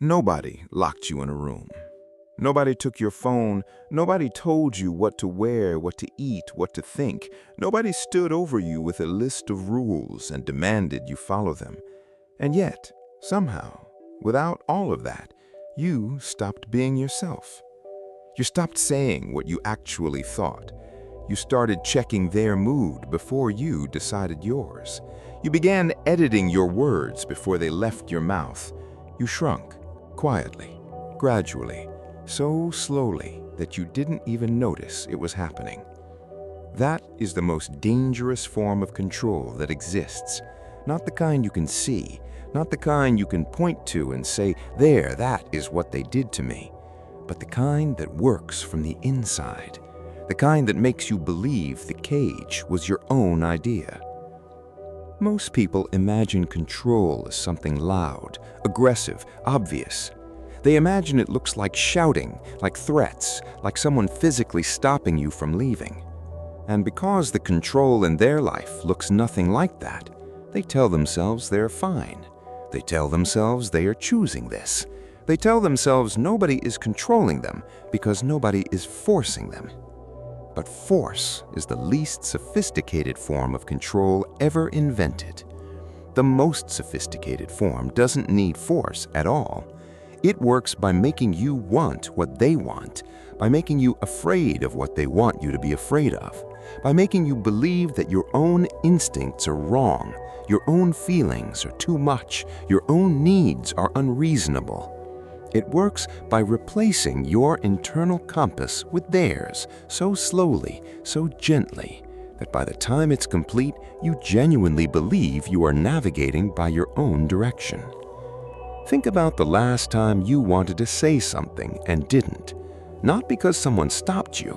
Nobody locked you in a room. Nobody took your phone. Nobody told you what to wear, what to eat, what to think. Nobody stood over you with a list of rules and demanded you follow them. And yet, somehow, without all of that, you stopped being yourself. You stopped saying what you actually thought. You started checking their mood before you decided yours. You began editing your words before they left your mouth. You shrunk, quietly, gradually, so slowly that you didn't even notice it was happening. That is the most dangerous form of control that exists. Not the kind you can see, not the kind you can point to and say, "There, that is what they did to me," but the kind that works from the inside, the kind that makes you believe the cage was your own idea. Most people imagine control as something loud, aggressive, obvious. They imagine it looks like shouting, like threats, like someone physically stopping you from leaving. And because the control in their life looks nothing like that, they tell themselves they're fine. They tell themselves they are choosing this. They tell themselves nobody is controlling them because nobody is forcing them. But force is the least sophisticated form of control ever invented. The most sophisticated form doesn't need force at all. It works by making you want what they want, by making you afraid of what they want you to be afraid of, by making you believe that your own instincts are wrong, your own feelings are too much, your own needs are unreasonable. It works by replacing your internal compass with theirs so slowly, so gently, that by the time it's complete, you genuinely believe you are navigating by your own direction. Think about the last time you wanted to say something and didn't, not because someone stopped you,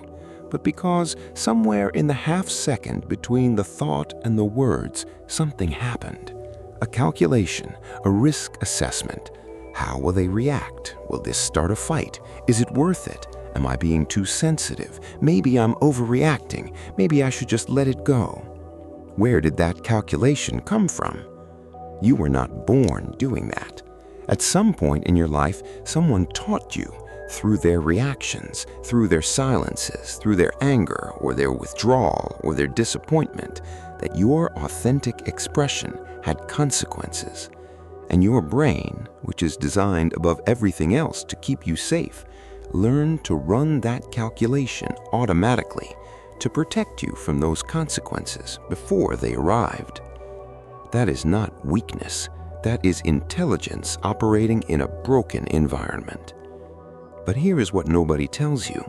but because somewhere in the half-second between the thought and the words, something happened. A calculation, a risk assessment. How will they react? Will this start a fight? Is it worth it? Am I being too sensitive? Maybe I'm overreacting. Maybe I should just let it go. Where did that calculation come from? You were not born doing that. At some point in your life, someone taught you, through their reactions, through their silences, through their anger or their withdrawal or their disappointment, that your authentic expression had consequences. And your brain, which is designed above everything else to keep you safe, learned to run that calculation automatically to protect you from those consequences before they arrived. That is not weakness. That is intelligence operating in a broken environment. But here is what nobody tells you.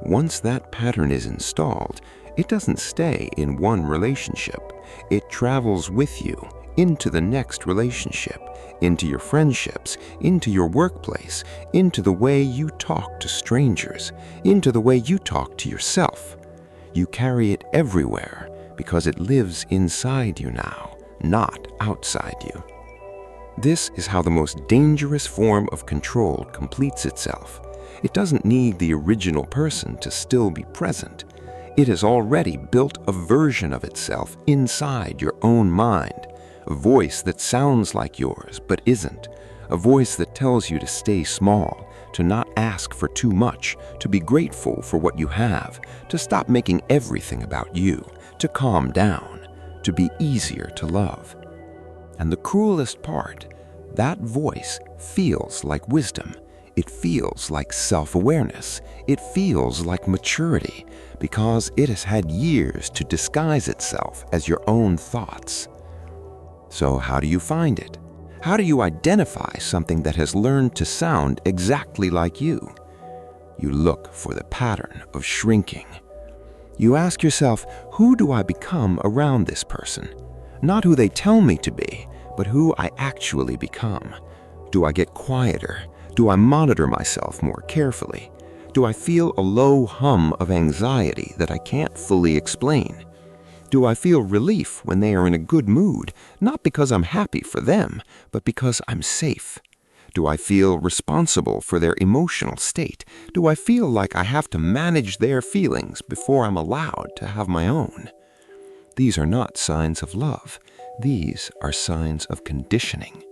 Once that pattern is installed, it doesn't stay in one relationship. It travels with you into the next relationship, into your friendships, into your workplace, into the way you talk to strangers, into the way you talk to yourself. You carry it everywhere because it lives inside you now, not outside you. This is how the most dangerous form of control completes itself. It doesn't need the original person to still be present. It has already built a version of itself inside your own mind. A voice that sounds like yours but isn't. A voice that tells you to stay small, to not ask for too much, to be grateful for what you have, to stop making everything about you, to calm down, to be easier to love. And the cruelest part, that voice feels like wisdom. It feels like self-awareness. It feels like maturity because it has had years to disguise itself as your own thoughts. So how do you find it? How do you identify something that has learned to sound exactly like you? You look for the pattern of shrinking. You ask yourself, who do I become around this person? Not who they tell me to be, but who I actually become. Do I get quieter? Do I monitor myself more carefully? Do I feel a low hum of anxiety that I can't fully explain? Do I feel relief when they are in a good mood, not because I'm happy for them, but because I'm safe? Do I feel responsible for their emotional state? Do I feel like I have to manage their feelings before I'm allowed to have my own? These are not signs of love. These are signs of conditioning.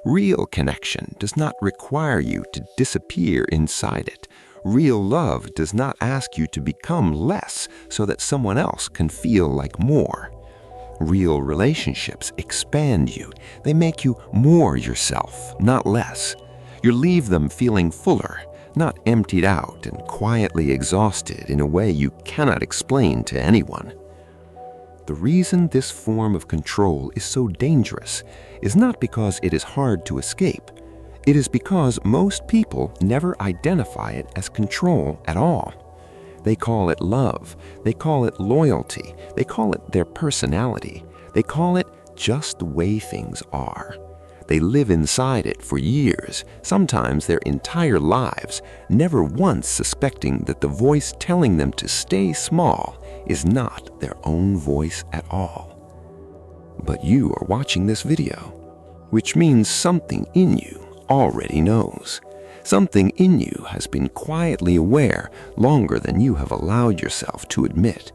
Real connection does not require you to disappear inside it. Real love does not ask you to become less so that someone else can feel like more. Real relationships expand you. They make you more yourself, not less. You leave them feeling fuller, not emptied out and quietly exhausted in a way you cannot explain to anyone. The reason this form of control is so dangerous is not because it is hard to escape. It is because most people never identify it as control at all. They call it love, they call it loyalty, they call it their personality, they call it just the way things are. They live inside it for years, sometimes their entire lives, never once suspecting that the voice telling them to stay small is not their own voice at all. But you are watching this video, which means something in you already knows. Something in you has been quietly aware longer than you have allowed yourself to admit.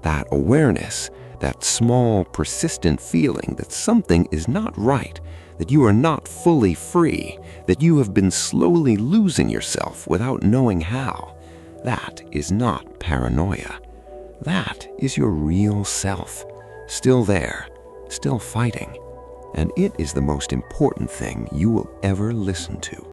That awareness, that small, persistent feeling that something is not right, that you are not fully free, that you have been slowly losing yourself without knowing how, that is not paranoia. That is your real self, still there, still fighting. And it is the most important thing you will ever listen to.